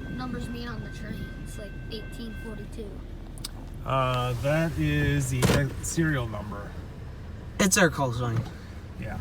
numbers mean on the train? It's like 1842. That is the serial number. It's our call sign. Yeah.